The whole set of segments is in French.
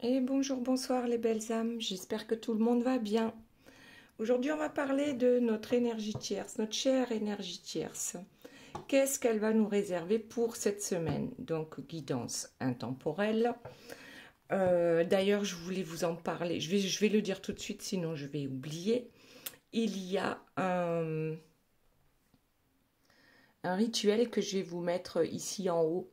Et bonjour, bonsoir les belles âmes, j'espère que tout le monde va bien. Aujourd'hui, on va parler de notre énergie tierce, notre chère énergie tierce. Qu'est-ce qu'elle va nous réserver pour cette semaine? Donc, guidance intemporelle. D'ailleurs, je voulais vous en parler. Je vais le dire tout de suite, sinon je vais oublier. Il y a un rituel que je vais vous mettre ici en haut,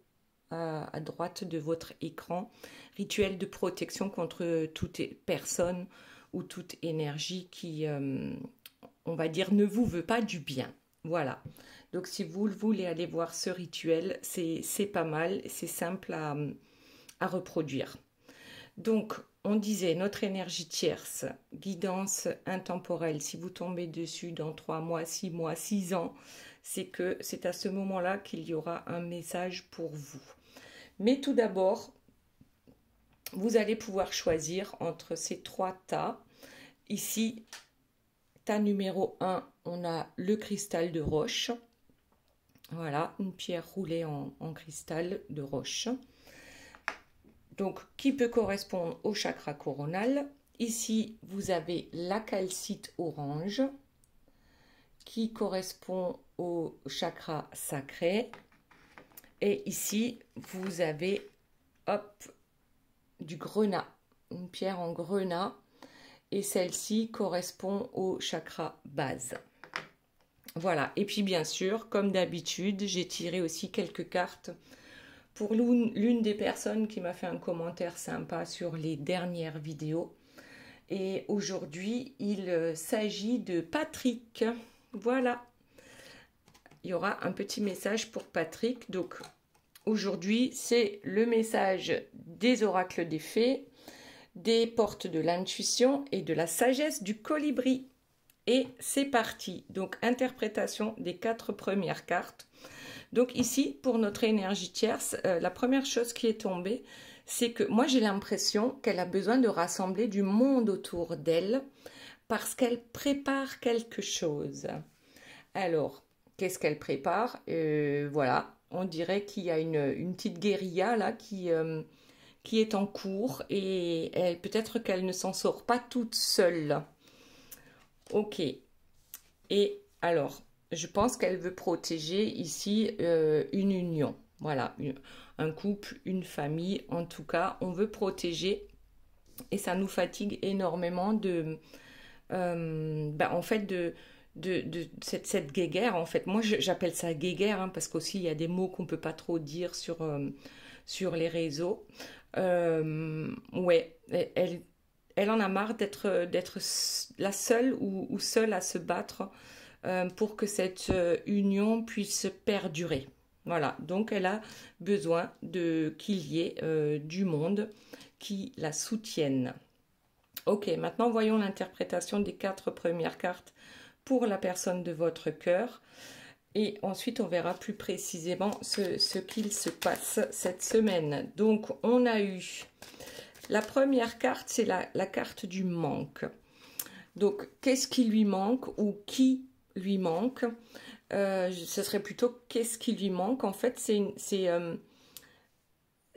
à droite de votre écran. Rituel de protection contre toute personne ou toute énergie qui, on va dire, ne vous veut pas du bien. Voilà. Donc si vous voulez aller voir ce rituel, c'est pas mal, c'est simple à reproduire. Donc, on disait notre énergie tierce, guidance intemporelle. Si vous tombez dessus dans 3 mois, 6 ans, c'est que c'est à ce moment-là qu'il y aura un message pour vous. Mais tout d'abord, vous allez pouvoir choisir entre ces 3 tas. Ici, tas numéro 1, on a le cristal de roche. Voilà, une pierre roulée en cristal de roche. Donc, qui peut correspondre au chakra coronal. Ici, vous avez la calcite orange, qui correspond au chakra sacré. Et ici, vous avez, hop, du grenat, une pierre en grenat. Et celle-ci correspond au chakra base. Voilà, et puis bien sûr, comme d'habitude, j'ai tiré aussi quelques cartes pour l'une des personnes qui m'a fait un commentaire sympa sur les dernières vidéos. Et aujourd'hui, il s'agit de Patrick. Voilà. Il y aura un petit message pour Patrick. Donc, aujourd'hui, c'est le message des oracles des fées, des portes de l'intuition et de la sagesse du colibri. Et c'est parti. Donc, interprétation des 4 premières cartes. Donc ici, pour notre énergie tierce, la première chose qui est tombée, c'est que moi j'ai l'impression qu'elle a besoin de rassembler du monde autour d'elle parce qu'elle prépare quelque chose. Alors, qu'est-ce qu'elle prépare? Voilà, on dirait qu'il y a une petite guérilla là qui est en cours et peut-être qu'elle ne s'en sort pas toute seule. Ok. Et alors, je pense qu'elle veut protéger ici une union. Voilà, un couple, une famille. En tout cas, on veut protéger et ça nous fatigue énormément en fait, de cette guéguerre. En fait, moi, j'appelle ça guéguerre parce qu'aussi, il y a des mots qu'on ne peut pas trop dire sur les réseaux. Ouais, elle en a marre d'être la seule ou seule à se battre pour que cette union puisse perdurer. Voilà, donc elle a besoin qu'il y ait du monde qui la soutienne. Ok, maintenant voyons l'interprétation des 4 premières cartes pour la personne de votre cœur. Et ensuite, on verra plus précisément ce qu'il se passe cette semaine. Donc, on a eu la première carte, c'est la carte du manque. Donc, qu'est-ce qui lui manque ou qui lui manque? Ce serait plutôt qu'est-ce qui lui manque. En fait, c'est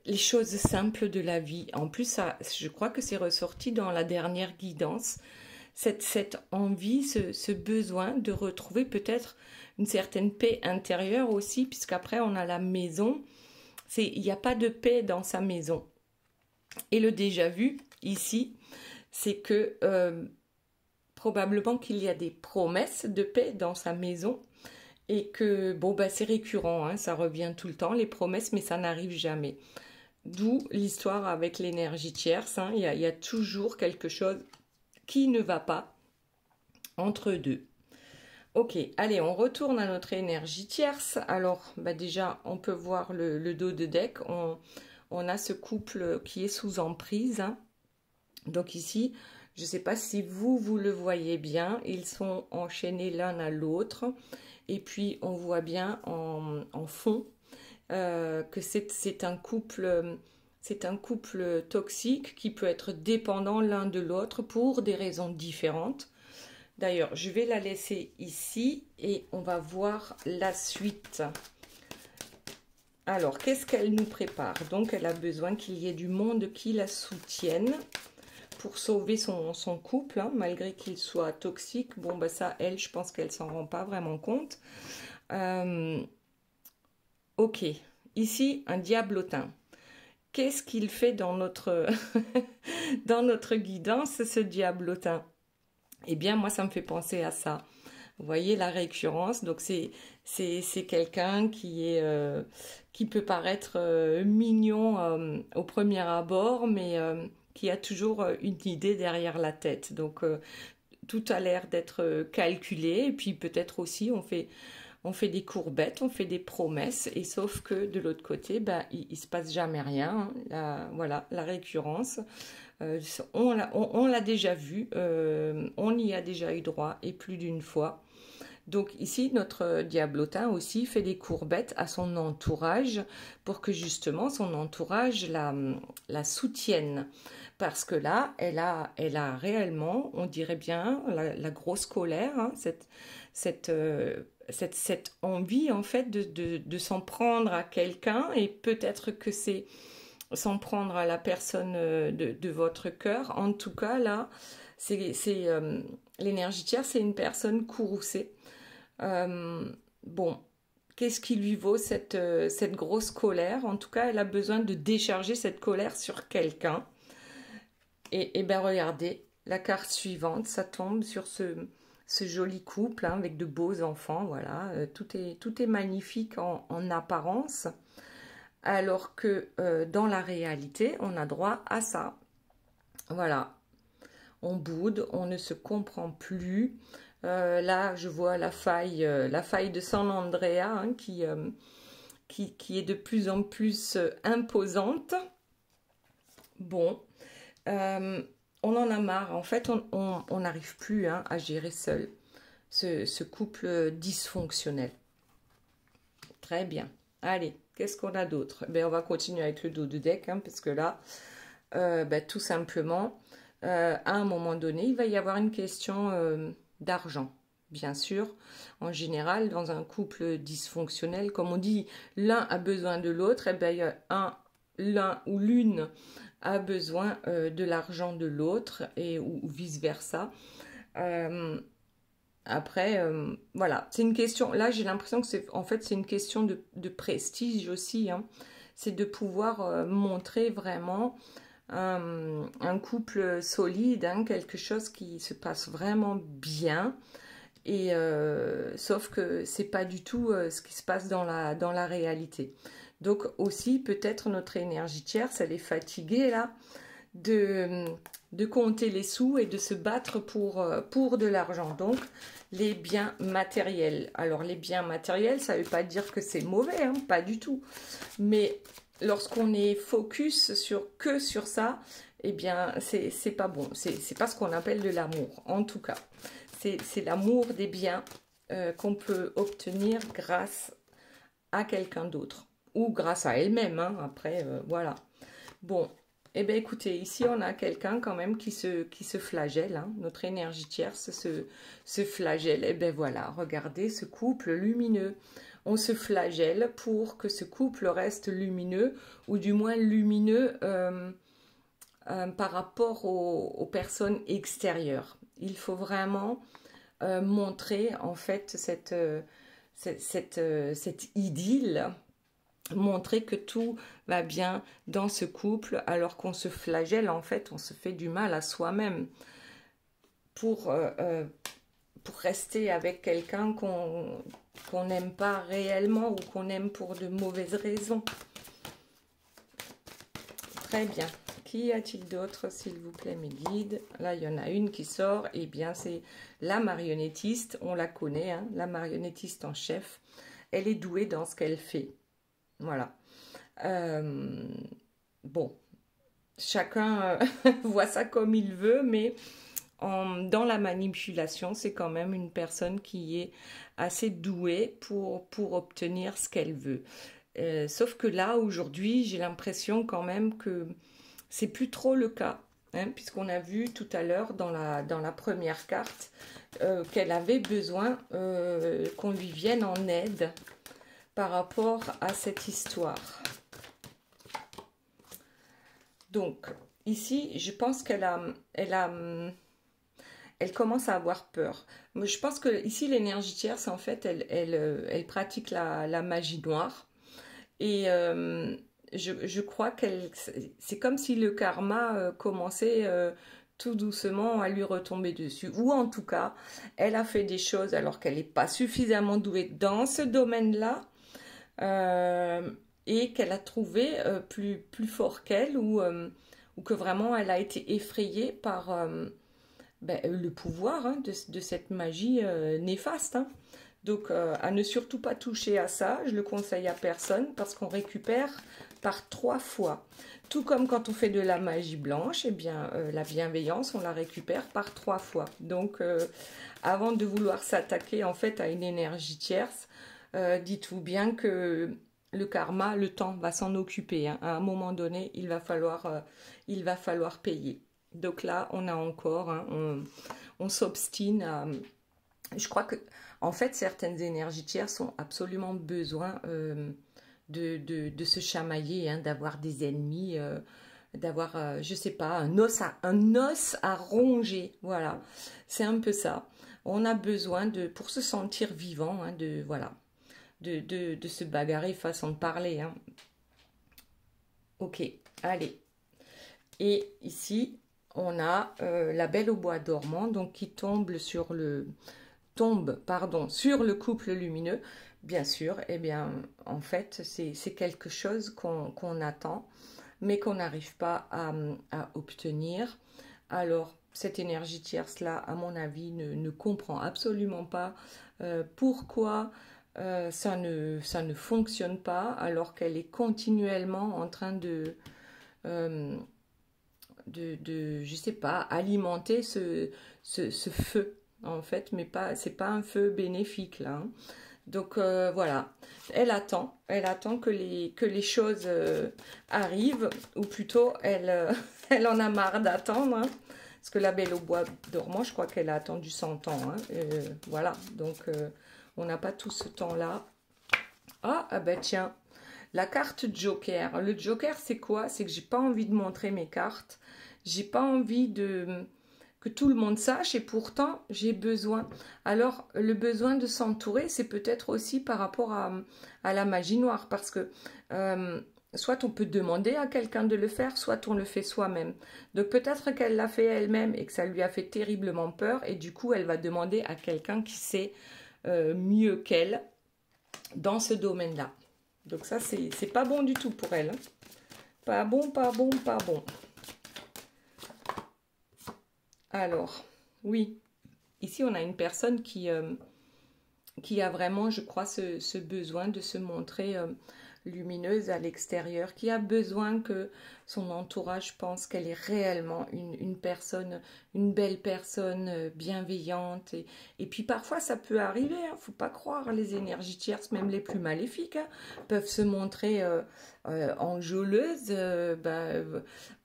les choses simples de la vie. En plus, ça, je crois que c'est ressorti dans la dernière guidance. Cette envie, ce besoin de retrouver peut-être une certaine paix intérieure aussi, puisqu'après on a la maison. Il n'y a pas de paix dans sa maison. Et le déjà vu ici, c'est que probablement qu'il y a des promesses de paix dans sa maison et que bon bah c'est récurrent, ça revient tout le temps les promesses, mais ça n'arrive jamais. D'où l'histoire avec l'énergie tierce. Il y a toujours quelque chose qui ne va pas entre deux. Ok, allez, on retourne à notre énergie tierce. Alors, bah déjà, on peut voir le dos de deck. On a ce couple qui est sous emprise. Donc ici, je ne sais pas si vous le voyez bien. Ils sont enchaînés l'un à l'autre. Et puis, on voit bien en fond que c'est un couple... C'est un couple toxique qui peut être dépendant l'un de l'autre pour des raisons différentes. D'ailleurs, je vais la laisser ici et on va voir la suite. Alors, qu'est-ce qu'elle nous prépare? Donc, elle a besoin qu'il y ait du monde qui la soutienne pour sauver son couple, hein, malgré qu'il soit toxique. Bon, bah ça, elle, je pense qu'elle s'en rend pas vraiment compte. Ok, ici, un diablotin. Qu'est-ce qu'il fait dans notre, dans notre guidance, ce diablotin? Eh bien, moi, ça me fait penser à ça. Vous voyez la récurrence, donc c'est quelqu'un qui peut paraître mignon au premier abord, mais qui a toujours une idée derrière la tête. Donc tout a l'air d'être calculé, et puis peut-être aussi on fait des courbettes, on fait des promesses, et sauf que de l'autre côté, bah, il se passe jamais rien, hein. Voilà, la récurrence. On l'a déjà vu, on y a déjà eu droit, et plus d'une fois. Donc ici, notre diablotin aussi fait des courbettes à son entourage pour que justement son entourage la soutienne. Parce que là, elle a réellement, on dirait bien, la grosse colère, hein, cette envie en fait de s'en prendre à quelqu'un, et peut-être que c'est s'en prendre à la personne de votre cœur. En tout cas, là, l'énergie tiers, c'est une personne courroucée. Bon, qu'est-ce qui lui vaut cette grosse colère? En tout cas, elle a besoin de décharger cette colère sur quelqu'un. Et bien, regardez, la carte suivante, ça tombe sur ce joli couple, hein, avec de beaux enfants, voilà. Tout est magnifique en apparence, alors que dans la réalité, on a droit à ça. Voilà, on boude, on ne se comprend plus. Là, je vois la faille de San Andrea, hein, qui est de plus en plus imposante. Bon, on en a marre. En fait, on n'arrive plus, hein, à gérer seul ce couple dysfonctionnel. Très bien. Allez, qu'est-ce qu'on a d'autre? Ben, on va continuer avec le dos de deck, hein, parce que là, ben, tout simplement, à un moment donné, il va y avoir une question d'argent. Bien sûr, en général, dans un couple dysfonctionnel, comme on dit, l'un a besoin de l'autre, et ben, l'un ou l'une a besoin de l'argent de l'autre, ou vice-versa. Après, voilà, c'est une question, là j'ai l'impression que c'est une question de prestige aussi, hein. C'est de pouvoir montrer vraiment un couple solide, hein, quelque chose qui se passe vraiment bien. Et sauf que c'est pas du tout ce qui se passe dans la réalité. Donc aussi, peut-être notre énergie tierce, elle est fatiguée là de compter les sous et de se battre pour de l'argent. Donc, les biens matériels. Alors, les biens matériels, ça ne veut pas dire que c'est mauvais, hein, pas du tout. Mais lorsqu'on est focus que sur ça, eh bien, c'est pas bon. C'est pas ce qu'on appelle de l'amour, en tout cas. C'est l'amour des biens qu'on peut obtenir grâce à quelqu'un d'autre. Ou grâce à elle-même, hein. Après, voilà. Bon, eh bien écoutez, ici on a quelqu'un quand même qui se flagelle, hein. Notre énergie tierce se flagelle. Eh bien voilà, regardez ce couple lumineux. On se flagelle pour que ce couple reste lumineux, ou du moins lumineux par rapport aux personnes extérieures. Il faut vraiment montrer en fait cette idylle, montrer que tout va bien dans ce couple, alors qu'on se flagelle, en fait, on se fait du mal à soi-même pour rester avec quelqu'un qu'on n'aime pas réellement, ou qu'on aime pour de mauvaises raisons. Très bien. Qui a-t-il d'autre, s'il vous plaît, mes guides? Là, il y en a une qui sort. Eh bien, c'est la marionnettiste. On la connaît, hein, la marionnettiste en chef. Elle est douée dans ce qu'elle fait. Voilà. Bon, chacun voit ça comme il veut, mais dans la manipulation, c'est quand même une personne qui est assez douée pour obtenir ce qu'elle veut. Sauf que là, aujourd'hui, j'ai l'impression quand même que c'est plus trop le cas, hein, puisqu'on a vu tout à l'heure dans la première carte qu'elle avait besoin qu'on lui vienne en aide, par rapport à cette histoire. Donc, ici, je pense elle commence à avoir peur. Mais je pense que ici, l'énergie tierce, en fait, elle pratique la magie noire. Et je crois c'est comme si le karma commençait tout doucement à lui retomber dessus. Ou en tout cas, elle a fait des choses alors qu'elle n'est pas suffisamment douée dans ce domaine-là. Et qu'elle a trouvé plus fort qu'elle ou que vraiment elle a été effrayée par le pouvoir hein, de cette magie néfaste. Hein. Donc à ne surtout pas toucher à ça, je le conseille à personne parce qu'on récupère par 3 fois. Tout comme quand on fait de la magie blanche, eh bien la bienveillance, on la récupère par 3 fois. Donc avant de vouloir s'attaquer en fait à une énergie tierce, dites-vous bien que le karma, le temps va s'en occuper. Hein. À un moment donné, il va falloir payer. Donc là, on a encore, hein, on s'obstine à... Je crois que, en fait, certaines énergies tierces ont absolument besoin de se chamailler, hein, d'avoir des ennemis, d'avoir, je sais pas, un os à ronger. Voilà, c'est un peu ça. On a besoin pour se sentir vivant, hein, voilà. De se bagarrer, façon de parler. Hein. Ok, allez. Et ici, on a la Belle au bois dormant, donc qui tombe sur le couple lumineux. Bien sûr, eh bien, en fait, c'est quelque chose qu'on attend, mais qu'on n'arrive pas à obtenir. Alors, cette énergie tierce-là, à mon avis, ne comprend absolument pas pourquoi ça ne fonctionne pas alors qu'elle est continuellement en train de je sais pas, alimenter ce feu en fait, mais c'est pas un feu bénéfique là. Hein. Donc voilà, elle attend que les choses arrivent, ou plutôt elle en a marre d'attendre. Hein. Parce que la Belle au bois dormant, je crois qu'elle a attendu 100 ans. Hein. Voilà, donc on n'a pas tout ce temps-là. Ah ben tiens, la carte Joker. Le Joker, c'est quoi? C'est que j'ai pas envie de montrer mes cartes. J'ai pas envie que tout le monde sache et pourtant j'ai besoin. Alors le besoin de s'entourer, c'est peut-être aussi par rapport à la magie noire parce que soit on peut demander à quelqu'un de le faire, soit on le fait soi-même. Donc peut-être qu'elle l'a fait elle-même et que ça lui a fait terriblement peur et du coup elle va demander à quelqu'un qui sait mieux qu'elle dans ce domaine-là. Donc ça c'est pas bon du tout pour elle. Hein. Pas bon, pas bon, pas bon. Alors, oui, ici on a une personne qui a vraiment, je crois, ce besoin de se montrer lumineuse à l'extérieur, qui a besoin que son entourage pense qu'elle est réellement une personne, une belle personne bienveillante. Et puis parfois ça peut arriver, hein, faut pas croire, les énergies tierces, même les plus maléfiques, hein, peuvent se montrer enjôleuses.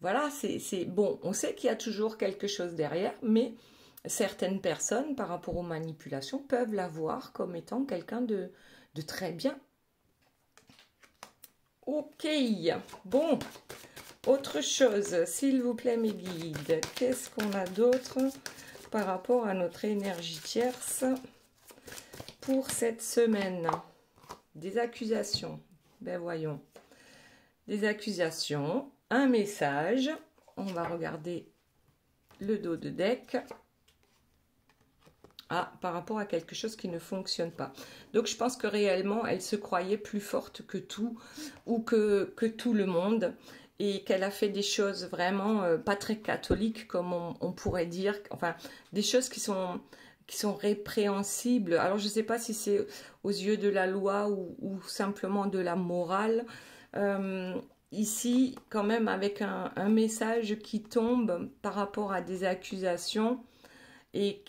Voilà, c'est bon, on sait qu'il y a toujours quelque chose derrière, mais certaines personnes, par rapport aux manipulations, peuvent la voir comme étant quelqu'un de très bien. Ok, bon, autre chose, s'il vous plaît mes guides, qu'est-ce qu'on a d'autre par rapport à notre énergie tierce pour cette semaine? Des accusations, ben voyons, des accusations, un message, on va regarder le dos de deck. Ah, par rapport à quelque chose qui ne fonctionne pas. Donc, je pense que réellement, elle se croyait plus forte que tout ou que tout le monde et qu'elle a fait des choses vraiment pas très catholiques, comme on pourrait dire. Enfin, des choses qui sont répréhensibles. Alors, je ne sais pas si c'est aux yeux de la loi ou simplement de la morale. Ici, quand même, avec un message qui tombe par rapport à des accusations, et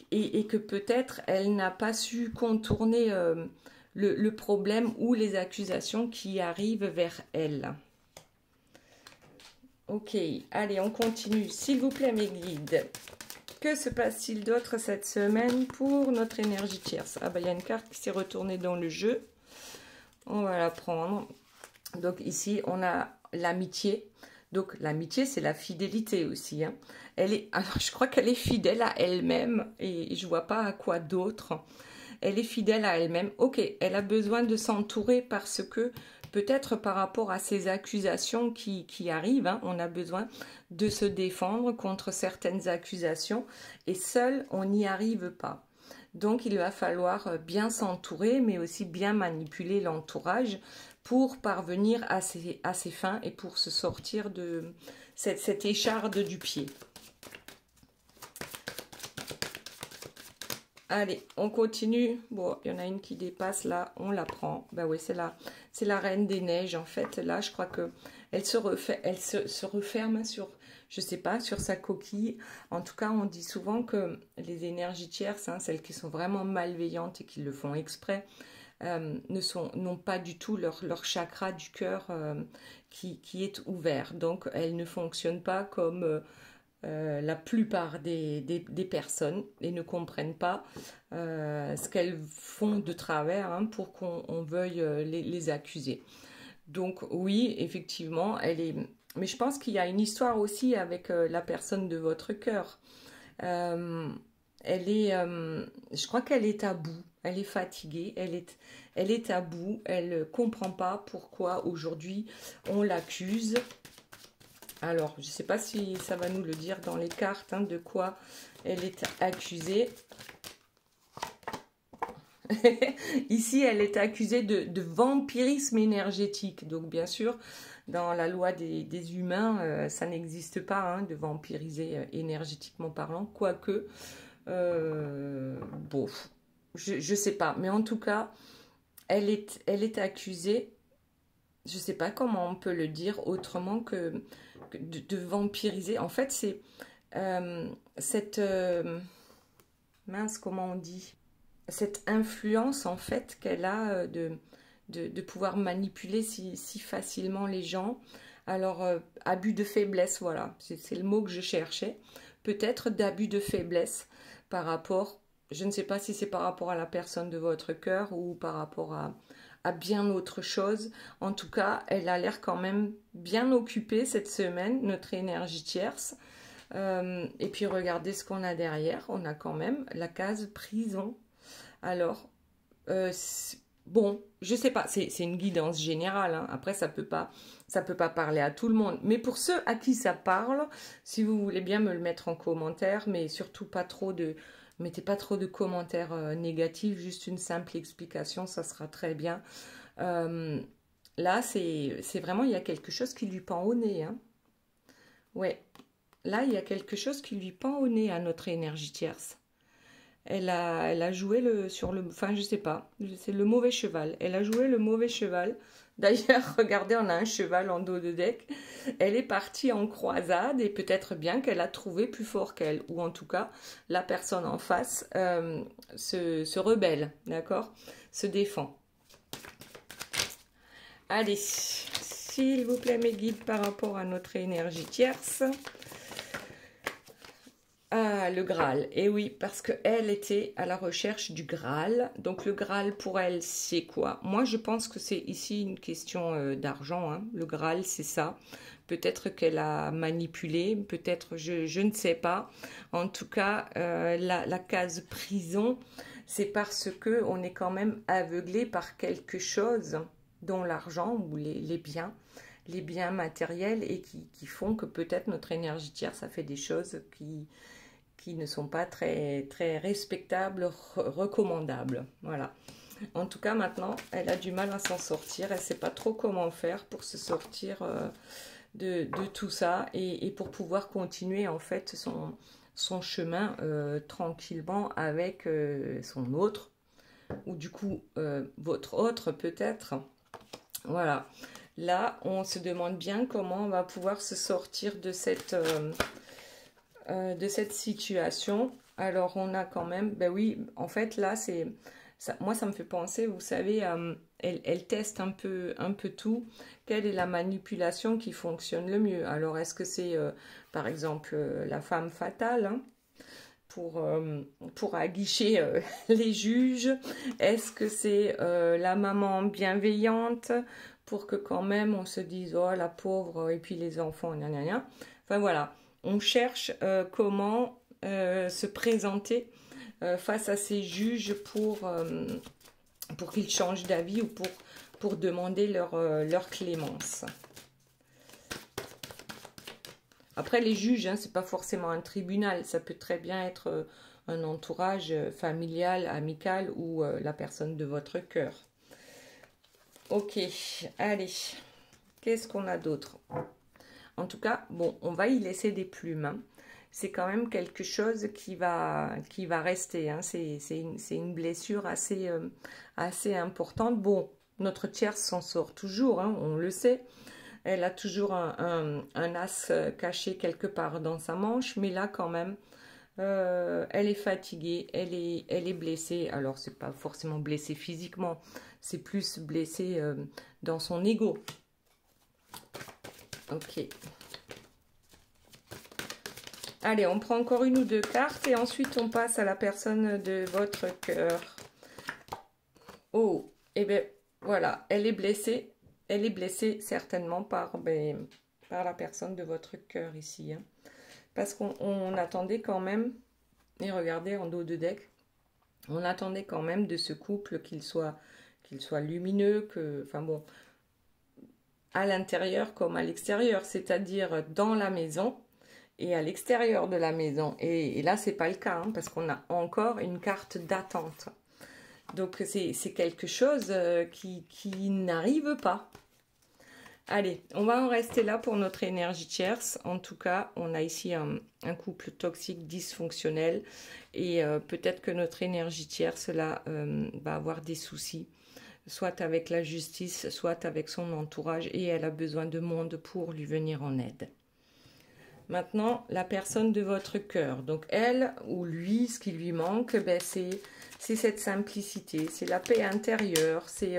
que peut-être elle n'a pas su contourner le problème ou les accusations qui arrivent vers elle. Ok, allez, on continue. S'il vous plaît, mes guides, que se passe-t-il d'autre cette semaine pour notre énergie tierce? Ah ben, il y a une carte qui s'est retournée dans le jeu. On va la prendre. Donc ici, on a l'amitié. Donc l'amitié, c'est la fidélité aussi. Hein. Alors, je crois qu'elle est fidèle à elle-même et je vois pas à quoi d'autre. Elle est fidèle à elle-même. Ok, elle a besoin de s'entourer parce que peut-être par rapport à ces accusations qui arrivent, hein, on a besoin de se défendre contre certaines accusations et seul, on n'y arrive pas. Donc, il va falloir bien s'entourer, mais aussi bien manipuler l'entourage pour parvenir à ses fins et pour se sortir de cette écharde du pied. Allez, on continue. Bon, il y en a une qui dépasse là, on la prend. Ben oui, c'est la reine des neiges en fait. Là, je crois que elle se referme sur, je sais pas, sur sa coquille. En tout cas, on dit souvent que les énergies tierces, hein, celles qui sont vraiment malveillantes et qui le font exprès, n'ont pas du tout leur chakra du cœur qui est ouvert. Donc, elles ne fonctionnent pas comme la plupart des personnes et ne comprennent pas ce qu'elles font de travers, hein, pour qu'on veuille les accuser. Donc oui, effectivement, elle est... Mais je pense qu'il y a une histoire aussi avec la personne de votre cœur. Elle est... je crois qu'elle est à bout. Elle est fatiguée. Elle est à bout. Elle ne comprend pas pourquoi aujourd'hui on l'accuse. Alors, je ne sais pas si ça va nous le dire dans les cartes, hein, de quoi elle est accusée. Ici, elle est accusée de vampirisme énergétique. Donc, bien sûr, dans la loi des humains, ça n'existe pas, hein, de vampiriser énergétiquement parlant. Quoique, bon, je ne sais pas. Mais en tout cas, elle est accusée, je ne sais pas comment on peut le dire autrement que de vampiriser. En fait, c'est cette... mince, comment on dit? Cette influence, en fait, qu'elle a de pouvoir manipuler si facilement les gens. Alors, abus de faiblesse, voilà, c'est le mot que je cherchais. Peut-être d'abus de faiblesse par rapport, je ne sais pas si c'est par rapport à la personne de votre cœur ou par rapport à bien autre chose. En tout cas, elle a l'air quand même bien occupée cette semaine, notre énergie tierce. Et puis, regardez ce qu'on a derrière. On a quand même la case prison. Alors, bon, je sais pas, c'est une guidance générale, hein. Après, ça peut pas parler à tout le monde. Mais pour ceux à qui ça parle, si vous voulez bien me le mettre en commentaire, mais surtout pas trop de... Mettez pas trop de commentaires négatifs, juste une simple explication, ça sera très bien. Là, c'est vraiment, il y a quelque chose qui lui pend au nez, hein. Ouais, là, il y a quelque chose qui lui pend au nez à notre énergie tierce. Elle a joué enfin je sais pas, c'est le mauvais cheval. Elle a joué le mauvais cheval. D'ailleurs, regardez, on a un cheval en dos de deck. Elle est partie en croisade et peut-être bien qu'elle a trouvé plus fort qu'elle. Ou en tout cas, la personne en face se rebelle, d'accord? Se défend. Allez, s'il vous plaît mes guides par rapport à notre énergie tierce. Ah, le Graal. Et oui, parce qu'elle était à la recherche du Graal. Donc, le Graal, pour elle, c'est quoi? Moi, je pense que c'est ici une question d'argent, hein. Le Graal, c'est ça. Peut-être qu'elle a manipulé, peut-être, je ne sais pas. En tout cas, la case prison, c'est parce qu'on est quand même aveuglé par quelque chose, dont l'argent ou les biens matériels, et qui font que peut-être notre énergie tierce, ça fait des choses qui ne sont pas très respectables, recommandables. Voilà. En tout cas, maintenant, elle a du mal à s'en sortir. Elle ne sait pas trop comment faire pour se sortir de tout ça et pour pouvoir continuer, en fait, son chemin tranquillement avec son autre, ou du coup, votre autre peut-être. Voilà. Là, on se demande bien comment on va pouvoir se sortir de cette situation. Alors, on a quand même... Ben oui, en fait, là, c'est... Moi, ça me fait penser, vous savez, elle teste un peu tout. Quelle est la manipulation qui fonctionne le mieux? Alors, est-ce que c'est, par exemple, la femme fatale, hein? pour aguicher les juges? Est-ce que c'est la maman bienveillante pour que quand même on se dise oh la pauvre et puis les enfants gna gna gna. Enfin voilà, on cherche comment se présenter face à ces juges pour qu'ils changent d'avis ou pour demander leur clémence. Après, les juges, hein, c'est pas forcément un tribunal, ça peut très bien être un entourage familial, amical ou la personne de votre cœur. Ok, allez, qu'est-ce qu'on a d'autre? En tout cas, bon, on va y laisser des plumes. Hein. C'est quand même quelque chose qui va rester. Hein. C'est une blessure assez importante. Bon, notre tierce s'en sort toujours, hein, on le sait. Elle a toujours un as caché quelque part dans sa manche, mais là quand même, elle est fatiguée, elle est blessée. Alors c'est pas forcément blessée physiquement, c'est plus blessée dans son ego. Ok. Allez, on prend encore une ou deux cartes et ensuite on passe à la personne de votre cœur. Oh, et bien voilà, elle est blessée. Elle est blessée certainement par la personne de votre cœur ici. Hein. Parce qu'on attendait quand même, et regardez en dos de deck, on attendait quand même de ce couple qu'il soit lumineux, enfin bon, à l'intérieur comme à l'extérieur, c'est-à-dire dans la maison et à l'extérieur de la maison. Et là, c'est pas le cas, hein, parce qu'on a encore une carte d'attente. Donc, c'est quelque chose qui n'arrive pas. Allez, on va en rester là pour notre énergie tierce. En tout cas, on a ici un couple toxique, dysfonctionnel. Et peut-être que notre énergie tierce, là, va avoir des soucis. Soit avec la justice, soit avec son entourage. Et elle a besoin de monde pour lui venir en aide. Maintenant, la personne de votre cœur. Donc, elle ou lui, ce qui lui manque, c'est cette simplicité. C'est la paix intérieure. C'est...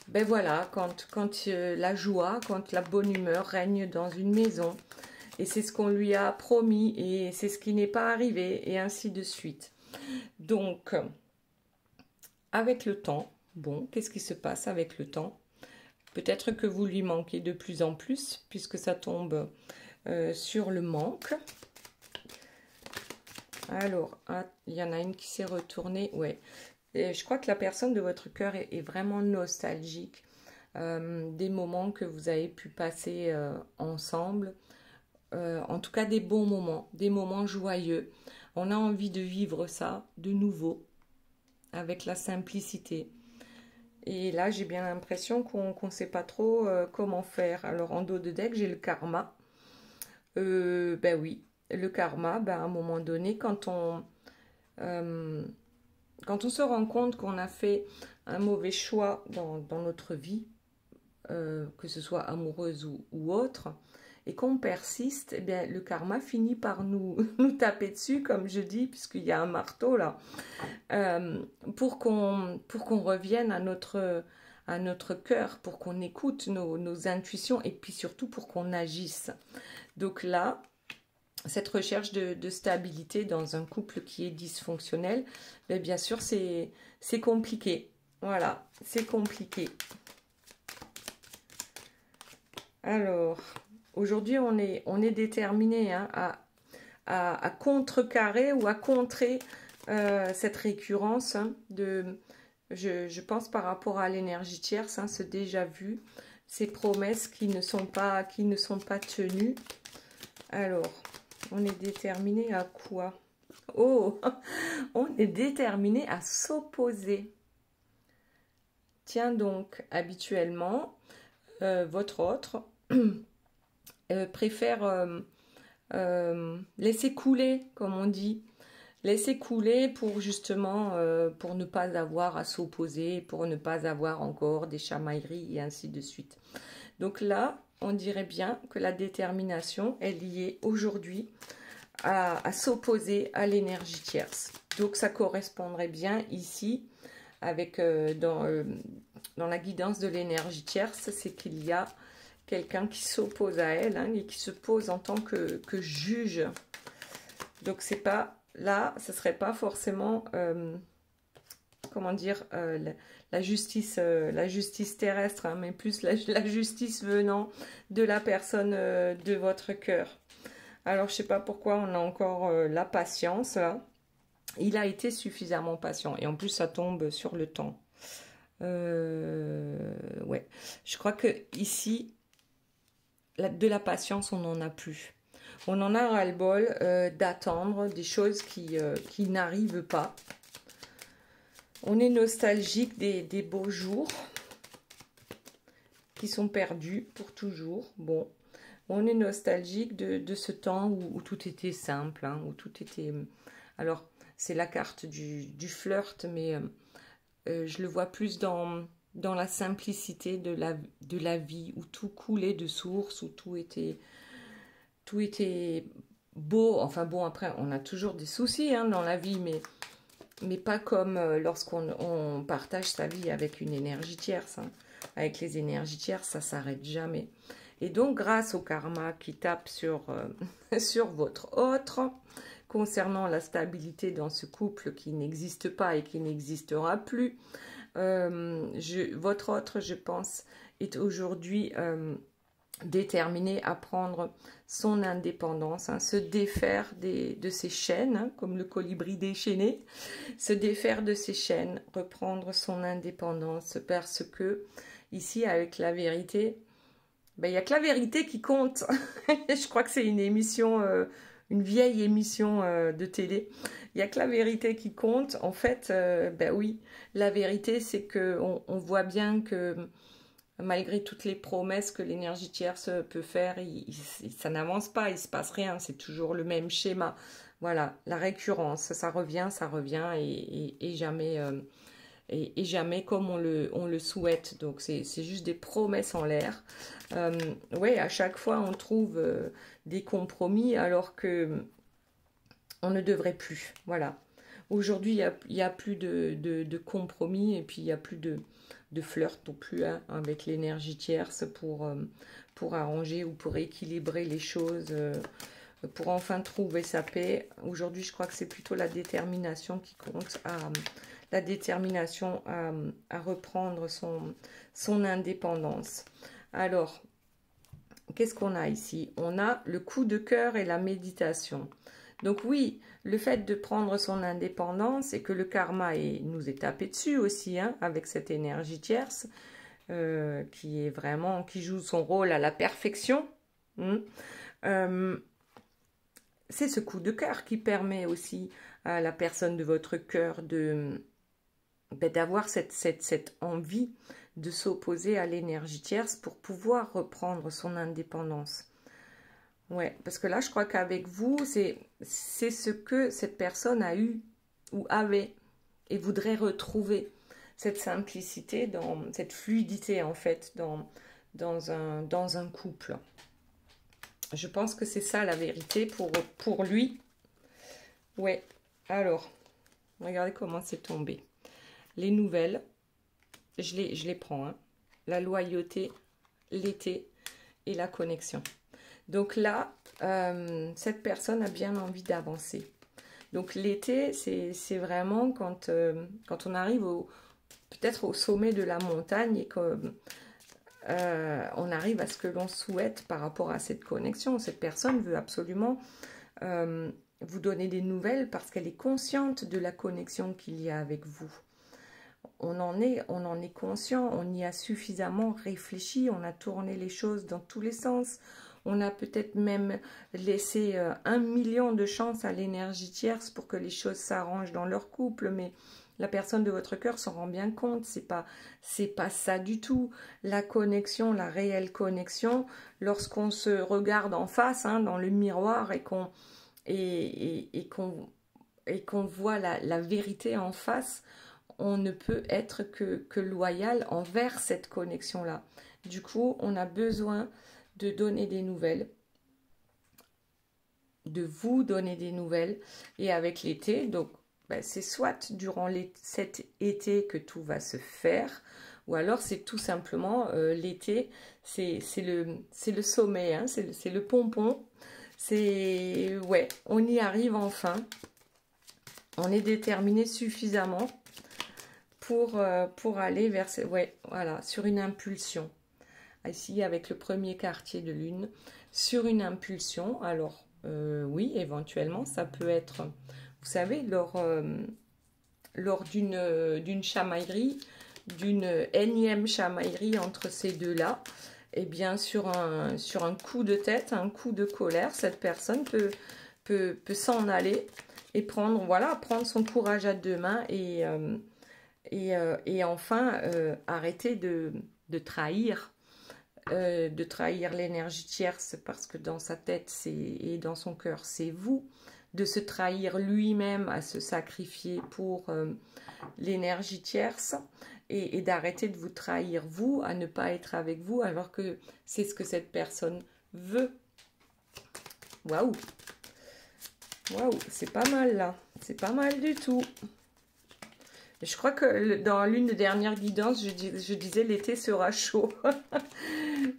ben voilà, quand la joie, quand la bonne humeur règne dans une maison. Et c'est ce qu'on lui a promis et c'est ce qui n'est pas arrivé et ainsi de suite. Donc, avec le temps, bon, qu'est-ce qui se passe avec le temps? Peut-être que vous lui manquez de plus en plus puisque ça tombe sur le manque. Alors, il y en a une qui s'est retournée, ouais. Et je crois que la personne de votre cœur est vraiment nostalgique des moments que vous avez pu passer ensemble. En tout cas, des bons moments, des moments joyeux. On a envie de vivre ça de nouveau, avec la simplicité. Et là, j'ai bien l'impression qu'on ne sait pas trop comment faire. Alors, en dos de deck, j'ai le karma. Ben oui, le karma, ben, à un moment donné, quand on se rend compte qu'on a fait un mauvais choix dans notre vie, que ce soit amoureuse ou autre, et qu'on persiste, eh bien, le karma finit par nous taper dessus, comme je dis, puisqu'il y a un marteau là, pour qu'on revienne à notre cœur, pour qu'on écoute nos intuitions, et puis surtout pour qu'on agisse. Donc là, cette recherche de stabilité dans un couple qui est dysfonctionnel, bien sûr, c'est compliqué. Voilà, c'est compliqué. Alors, aujourd'hui, on est déterminé hein, à contrecarrer ou à contrer cette récurrence hein, je pense par rapport à l'énergie tierce, hein, ce déjà vu, ces promesses qui ne sont pas tenues. Alors, on est déterminé à quoi? Oh, on est déterminé à s'opposer. Tiens donc, habituellement, votre autre préfère laisser couler, comme on dit. Laisser couler pour justement, pour ne pas avoir à s'opposer, pour ne pas avoir encore des chamailleries et ainsi de suite. Donc là, on dirait bien que la détermination est liée aujourd'hui à s'opposer à l'énergie tierce. Donc ça correspondrait bien ici, avec dans la guidance de l'énergie tierce, c'est qu'il y a quelqu'un qui s'oppose à elle hein, et qui se pose en tant que juge. Donc c'est pas là, ce serait pas forcément, comment dire, la justice terrestre, hein, mais plus la justice venant de la personne de votre cœur. Alors, je sais pas pourquoi on a encore la patience, là. Il a été suffisamment patient. Et en plus, ça tombe sur le temps. Ouais. Je crois que ici, de la patience, on n'en a plus. On en a ras-le-bol d'attendre des choses qui n'arrivent pas. On est nostalgique des beaux jours qui sont perdus pour toujours. Bon, on est nostalgique de ce temps où tout était simple, hein, où tout était... Alors, c'est la carte du flirt, mais je le vois plus dans la simplicité de la vie, où tout coulait de source, où tout était beau. Enfin bon, après, on a toujours des soucis hein, dans la vie, mais pas comme lorsqu'on partage sa vie avec une énergie tierce. Hein. Avec les énergies tierces, ça s'arrête jamais. Et donc, grâce au karma qui tape sur, sur votre autre, concernant la stabilité dans ce couple qui n'existe pas et qui n'existera plus, votre autre, je pense, est aujourd'hui déterminé à prendre son indépendance, hein, se défaire de ses chaînes, hein, comme le colibri déchaîné, se défaire de ses chaînes, reprendre son indépendance, parce que ici, avec la vérité, ben, il n'y a que la vérité qui compte. Je crois que c'est une émission, une vieille émission de télé. Il n'y a que la vérité qui compte. En fait, ben oui, la vérité, c'est qu'on voit bien que malgré toutes les promesses que l'énergie tierce peut faire, ça n'avance pas, il ne se passe rien. C'est toujours le même schéma. Voilà, la récurrence, ça revient et jamais... et jamais comme on le souhaite. Donc, c'est juste des promesses en l'air. Ouais, à chaque fois, on trouve des compromis alors que on ne devrait plus. Voilà. Aujourd'hui, il y a plus de compromis et puis il n'y a plus de flirt non plus hein, avec l'énergie tierce pour arranger ou pour équilibrer les choses, pour enfin trouver sa paix. Aujourd'hui, je crois que c'est plutôt la détermination qui compte, la détermination à reprendre son indépendance. Alors, qu'est-ce qu'on a ici? On a le coup de cœur et la méditation. Donc oui, le fait de prendre son indépendance et que le karma nous est tapé dessus aussi, hein, avec cette énergie tierce, qui est vraiment, qui joue son rôle à la perfection. C'est ce coup de cœur qui permet aussi à la personne de votre cœur d'avoir cette envie de s'opposer à l'énergie tierce pour pouvoir reprendre son indépendance. Ouais, parce que là, je crois qu'avec vous, c'est ce que cette personne a eu ou avait et voudrait retrouver. Cette simplicité, cette fluidité, en fait, dans un couple. Je pense que c'est ça, la vérité, pour lui. Ouais, alors, regardez comment c'est tombé. Les nouvelles, je les prends. Hein. La loyauté, l'été et la connexion. Donc là, cette personne a bien envie d'avancer. Donc l'été, c'est vraiment quand on arrive peut-être au sommet de la montagne et qu'on arrive à ce que l'on souhaite par rapport à cette connexion. Cette personne veut absolument vous donner des nouvelles parce qu'elle est consciente de la connexion qu'il y a avec vous. On en est conscient, on y a suffisamment réfléchi, on a tourné les choses dans tous les sens. On a peut-être même laissé 1 million de chances à l'énergie tierce pour que les choses s'arrangent dans leur couple, mais la personne de votre cœur s'en rend bien compte, c'est pas ça du tout. La connexion, la réelle connexion, lorsqu'on se regarde en face, hein, dans le miroir et qu'on voit la vérité en face, on ne peut être que loyal envers cette connexion-là. Du coup, on a besoin de donner des nouvelles, de vous donner des nouvelles. Et avec l'été, donc ben, c'est soit durant cet été que tout va se faire, ou alors c'est tout simplement l'été, c'est le sommet, hein, c'est le pompon. Ouais, on y arrive enfin. On est déterminé suffisamment pour aller vers... Ouais, voilà, sur une impulsion. Ici, avec le premier quartier de lune, sur une impulsion. Alors, oui, éventuellement, ça peut être, vous savez, lors d'une chamaillerie, d'une énième chamaillerie entre ces deux-là, eh bien, sur un coup de tête, un coup de colère, cette personne peut s'en aller et prendre, voilà, prendre son courage à deux mains et enfin arrêter de trahir l'énergie tierce, parce que dans sa tête et dans son cœur, c'est vous, de se trahir lui-même, à se sacrifier pour l'énergie tierce, et d'arrêter de vous trahir vous, à ne pas être avec vous, alors que c'est ce que cette personne veut. Waouh! Waouh, c'est pas mal là, c'est pas mal du tout. Je crois que dans l'une des dernières guidances, je disais l'été sera chaud.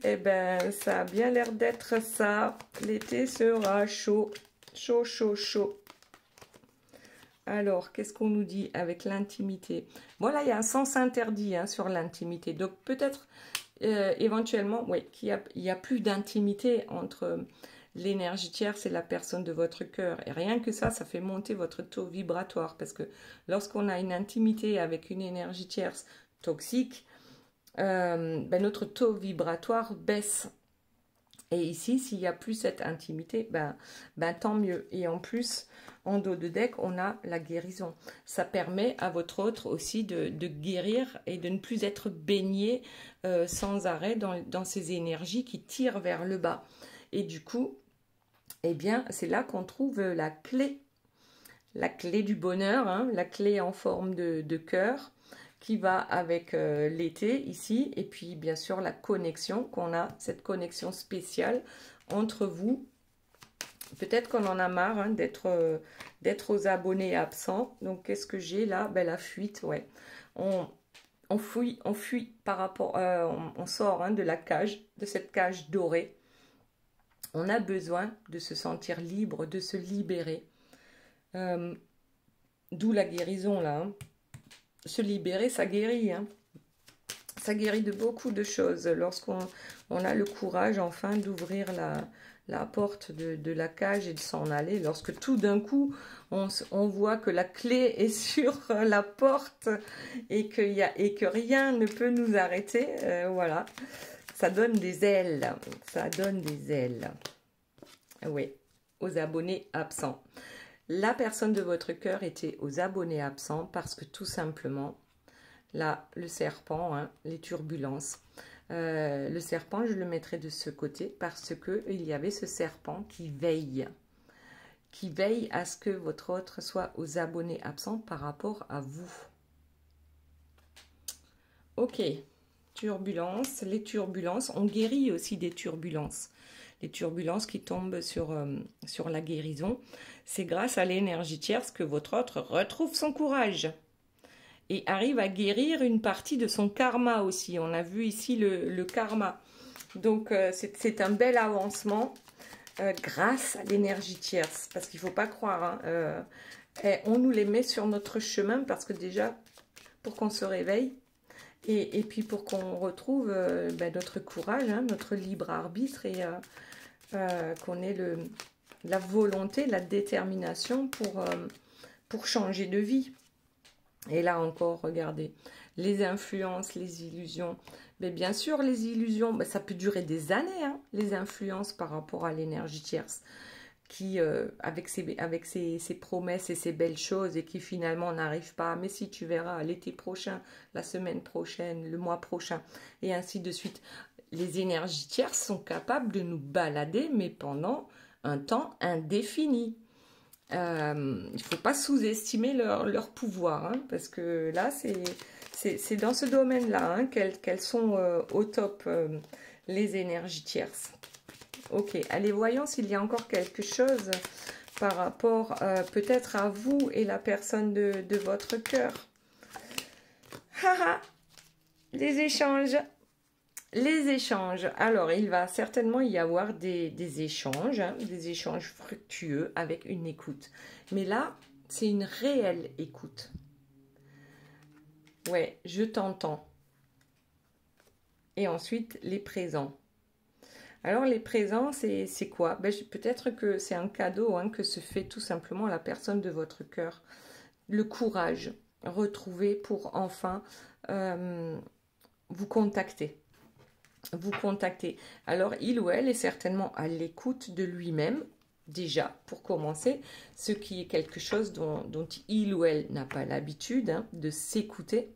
Eh ben, ça a bien l'air d'être ça. L'été sera chaud. Chaud, chaud, chaud. Alors, qu'est-ce qu'on nous dit avec l'intimité? Voilà, il y a un sens interdit hein, sur l'intimité. Donc, peut-être, éventuellement, oui, qu'il y a plus d'intimité entre l'énergie tierce et la personne de votre cœur. Et rien que ça fait monter votre taux vibratoire. Parce que lorsqu'on a une intimité avec une énergie tierce toxique, ben notre taux vibratoire baisse. Et ici, s'il n'y a plus cette intimité, ben tant mieux. Et en plus, en dos de deck, on a la guérison. Ça permet à votre autre aussi de guérir et de ne plus être baigné sans arrêt dans ces énergies qui tirent vers le bas. Et du coup, eh bien, c'est là qu'on trouve la clé du bonheur, hein, la clé en forme de cœur, qui va avec l'été ici, et puis bien sûr la connexion qu'on a, cette connexion spéciale entre vous. Peut-être qu'on en a marre hein, d'être aux abonnés absents. Donc qu'est-ce que j'ai là? Ben, la fuite, ouais. On fuit par rapport, on sort hein, de la cage, de cette cage dorée. On a besoin de se sentir libre, de se libérer. D'où la guérison là. Hein. Se libérer, ça guérit. Hein. Ça guérit de beaucoup de choses. Lorsqu'on a le courage enfin d'ouvrir la porte de la cage et de s'en aller. Lorsque tout d'un coup, on voit que la clé est sur la porte et que rien ne peut nous arrêter. Voilà. Ça donne des ailes. Ça donne des ailes. Oui, aux abonnés absents. La personne de votre cœur était aux abonnés absents parce que tout simplement, là, le serpent, hein, les turbulences. Le serpent, je le mettrai de ce côté parce qu'il y avait ce serpent qui veille à ce que votre autre soit aux abonnés absents par rapport à vous. Ok, turbulences, les turbulences, on guérit aussi des turbulences. Les turbulences qui tombent sur la guérison, c'est grâce à l'énergie tierce que votre autre retrouve son courage et arrive à guérir une partie de son karma aussi. On a vu ici le karma. Donc, c'est un bel avancement grâce à l'énergie tierce. Parce qu'il ne faut pas croire, hein, on nous les met sur notre chemin parce que déjà, pour qu'on se réveille, et puis pour qu'on retrouve notre courage, hein, notre libre arbitre et qu'on ait la volonté, la détermination pour changer de vie. Et là encore, regardez, les influences, les illusions. Mais bien sûr, les illusions, ça peut durer des années, hein, les influences par rapport à l'énergie tierce, qui, avec ses promesses et ses belles choses, et qui finalement n'arrivent pas. Mais si tu verras, l'été prochain, la semaine prochaine, le mois prochain, et ainsi de suite. Les énergies tierces sont capables de nous balader, mais pendant un temps indéfini. Il ne faut pas sous-estimer leur pouvoir, hein, parce que là, c'est dans ce domaine-là hein, qu'elles sont au top, les énergies tierces. Ok, allez, voyons s'il y a encore quelque chose par rapport peut-être à vous et la personne de votre cœur. Haha, les échanges. Les échanges. Alors, il va certainement y avoir des échanges, hein, des échanges fructueux avec une écoute. Mais là, C'est une réelle écoute. Ouais, je t'entends. Et ensuite, les présents. Alors, les présents, c'est quoi? Ben, peut-être que c'est un cadeau hein, que se fait tout simplement la personne de votre cœur. Le courage retrouvé pour enfin vous contacter. Vous contacter. Alors, il ou elle est certainement à l'écoute de lui-même, déjà, pour commencer, ce qui est quelque chose dont il ou elle n'a pas l'habitude hein, de s'écouter,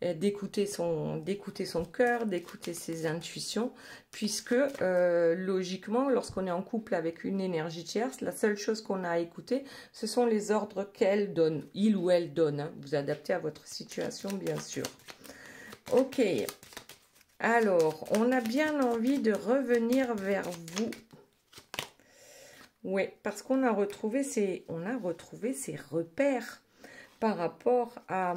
d'écouter son cœur, d'écouter ses intuitions, puisque logiquement, lorsqu'on est en couple avec une énergie tierce, la seule chose qu'on a à écouter, ce sont les ordres qu'elle donne, il ou elle donne. Hein. Vous adaptez à votre situation, bien sûr. Ok. Alors, on a bien envie de revenir vers vous. Oui, parce qu'on a retrouvé ces repères par rapport à,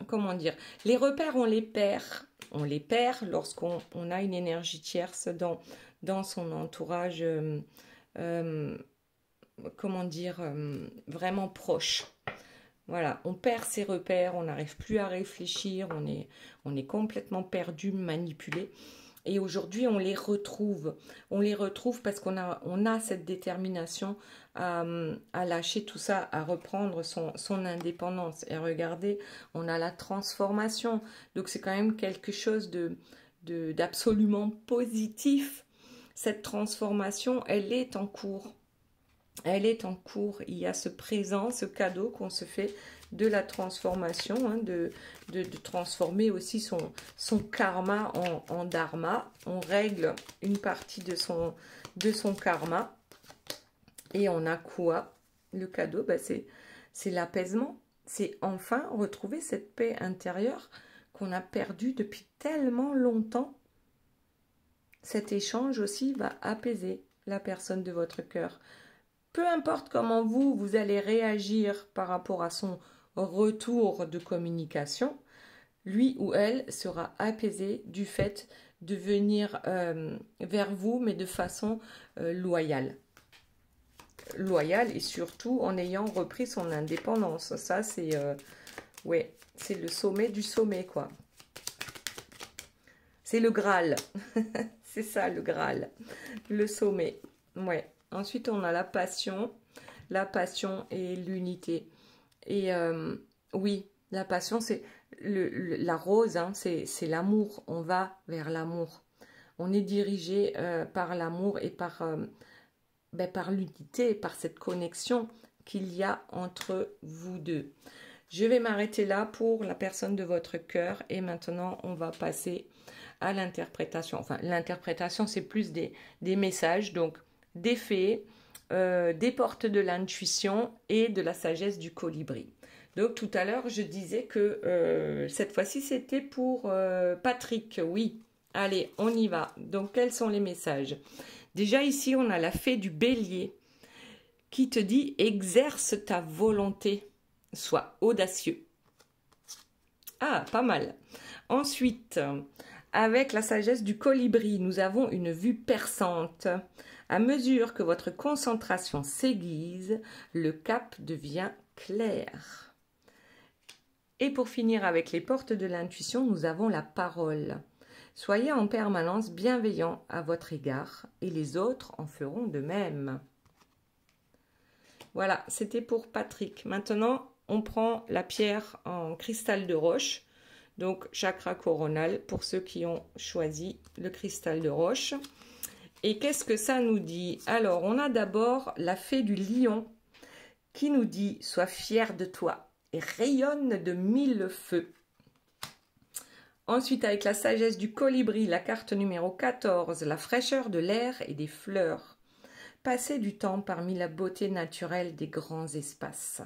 comment dire, les repères, on les perd lorsqu'on a une énergie tierce dans son entourage, comment dire, vraiment proche. Voilà, on perd ses repères, on n'arrive plus à réfléchir, on est complètement perdu, manipulé. Et aujourd'hui, on les retrouve. On les retrouve parce qu'on a cette détermination à lâcher tout ça, à reprendre son indépendance. Et regardez, on a la transformation. Donc, c'est quand même quelque chose d'absolument positif. Cette transformation, elle est en cours. Elle est en cours. Il y a ce présent, ce cadeau qu'on se fait de la transformation, hein, de transformer aussi son karma en dharma. On règle une partie de son karma. Et on a quoi? Le cadeau, ben c'est l'apaisement. C'est enfin retrouver cette paix intérieure qu'on a perdue depuis tellement longtemps. Cet échange aussi va apaiser la personne de votre cœur. Peu importe comment vous allez réagir par rapport à son retour de communication, lui ou elle sera apaisé du fait de venir vers vous, mais de façon loyale. Loyale et surtout en ayant repris son indépendance. Ça, c'est ouais, c'est le sommet du sommet, quoi. C'est le Graal. C'est ça, le Graal. Le sommet. Ouais. Ensuite, on a la passion et l'unité. Et oui, la passion, c'est la rose, hein, c'est l'amour. On va vers l'amour. On est dirigé par l'amour et par l'unité, par cette connexion qu'il y a entre vous deux. Je vais m'arrêter là pour la personne de votre cœur et maintenant, on va passer à l'interprétation. Enfin, l'interprétation, c'est plus des messages, donc des fées, des portes de l'intuition et de la sagesse du colibri. Donc tout à l'heure, je disais que cette fois-ci, c'était pour Patrick. Oui, allez, on y va. Donc quels sont les messages? Déjà ici, on a la fée du bélier qui te dit « Exerce ta volonté, sois audacieux ». Ah, pas mal. Ensuite, avec la sagesse du colibri, nous avons une vue perçante. À mesure que votre concentration s'aiguise, le cap devient clair. Et pour finir avec les portes de l'intuition, nous avons la parole. Soyez en permanence bienveillant à votre égard et les autres en feront de même. Voilà, c'était pour Patrick. Maintenant, on prend la pierre en cristal de roche. Donc, chakra coronal pour ceux qui ont choisi le cristal de roche. Et qu'est-ce que ça nous dit? Alors, on a d'abord la fée du lion qui nous dit « Sois fier de toi et rayonne de 1000 feux ». Ensuite, avec la sagesse du colibri, la carte numéro 14, la fraîcheur de l'air et des fleurs. Passez du temps parmi la beauté naturelle des grands espaces.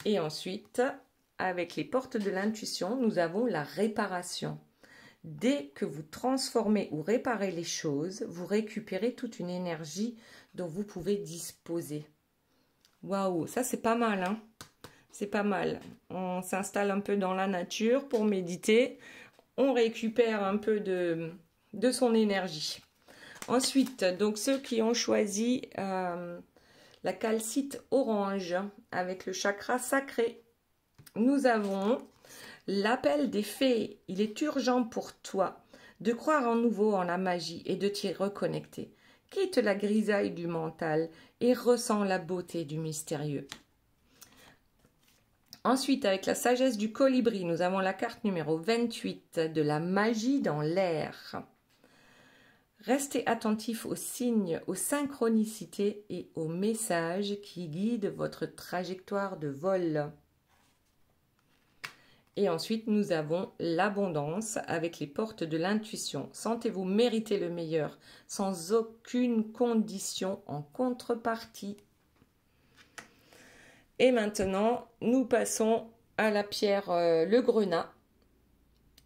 Et ensuite, avec les portes de l'intuition, nous avons la réparation. Dès que vous transformez ou réparez les choses, vous récupérez toute une énergie dont vous pouvez disposer. Waouh, ça c'est pas mal, hein? C'est pas mal. On s'installe un peu dans la nature pour méditer. On récupère un peu de son énergie. Ensuite, donc ceux qui ont choisi la calcite orange avec le chakra sacré. Nous avons l'appel des fées. Il est urgent pour toi de croire en nouveau en la magie et de t'y reconnecter. Quitte la grisaille du mental et ressens la beauté du mystérieux. Ensuite, avec la sagesse du colibri, nous avons la carte numéro 28 de la magie dans l'air. Restez attentif aux signes, aux synchronicités et aux messages qui guident votre trajectoire de vol. Et ensuite, nous avons l'abondance avec les portes de l'intuition. Sentez-vous mériter le meilleur sans aucune condition en contrepartie. Et maintenant, nous passons à la pierre le grenat.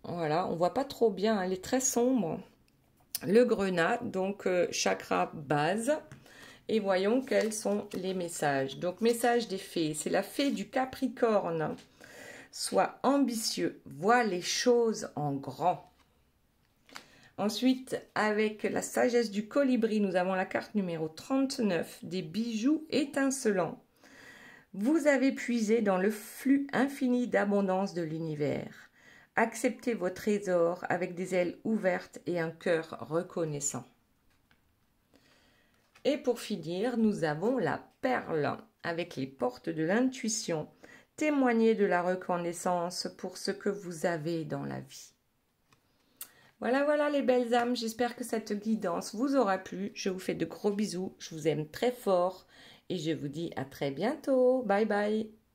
Voilà, on ne voit pas trop bien, elle est très sombre. Le grenat, donc chakra base. Et voyons quels sont les messages. Donc, message des fées, c'est la fée du Capricorne. Sois ambitieux, vois les choses en grand. Ensuite, avec la sagesse du colibri, nous avons la carte numéro 39, des bijoux étincelants. Vous avez puisé dans le flux infini d'abondance de l'univers. Acceptez vos trésors avec des ailes ouvertes et un cœur reconnaissant. Et pour finir, nous avons la perle avec les portes de l'intuition. Témoignez de la reconnaissance pour ce que vous avez dans la vie. Voilà les belles âmes, j'espère que cette guidance vous aura plu. Je vous fais de gros bisous, je vous aime très fort et je vous dis à très bientôt. Bye bye.